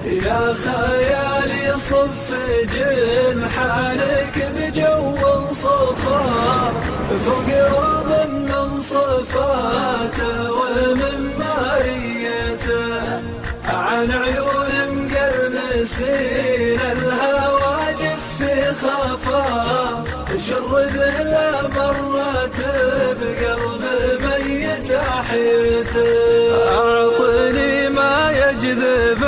يا خيالي صف جنحانك بجو صفا فوق روض من صفاته ومن ماريته، عن عيون مقرنسين الهواجس في خفا، شرد له مرت بقلب ميت احيته. اعطني ما يجذب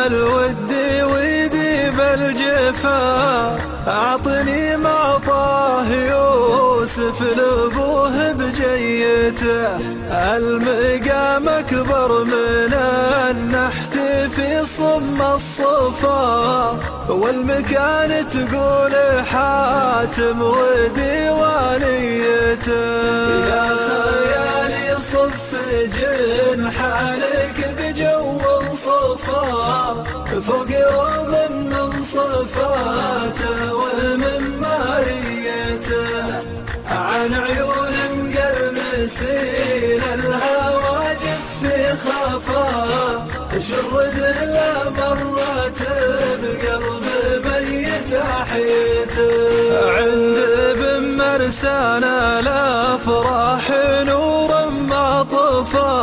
الود ويذيب الجفا، اعطني ما اعطاه يوسف لابوه بجيته، المقام اكبر من النحت في صم الصفا، والمكان تقول حاتم وديوانيته. يا خيالي صف جنحانك بجو صفا فوق روض من صفاته ومن ماريته، عن عيون مقرنسين الهواجس في خفا، شرد له مرت بقلب ميت احيته. عند ابن مرسانا الافراح نورا ما طفا،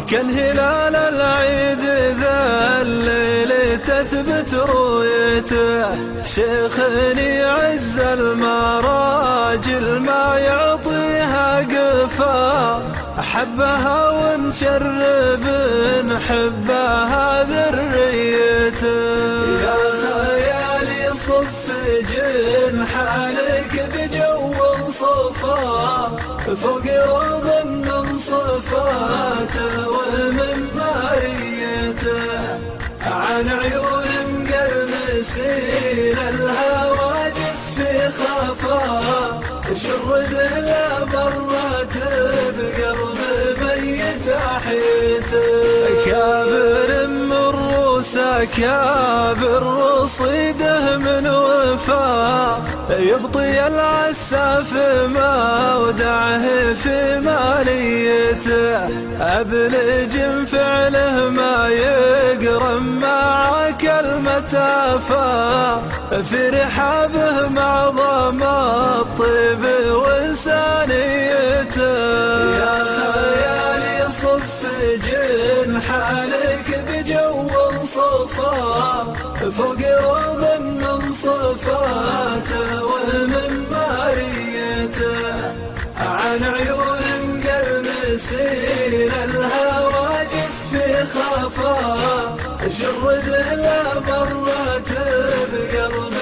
كان هلال العيد ذا الليل تثبت رؤيته، شيخني عز المراجل ما يعطيها قفا، حبها ونشرب نحبها ذريته. يا خيالي صف جنحانك بجو صفا فوق روض من صفاته ومن ماريته، عن عيون مقرنسين الهواجس في خفا، شرد له مرت بقلب ميت احيته. كابر من روسه كابر رصيده من وفا، يبطي العساف ما ودعه في ماليته، ابلج فعله ما يقرم مع كلمة افا، في رحابه معظم الطيب وانسانيته. يا خيالي صف جنحانك بجو صفا فوق روض من صفاته ومن ماريته، عن عيون مقرنسين الهواجس في خفا، شرد له مرت بقلب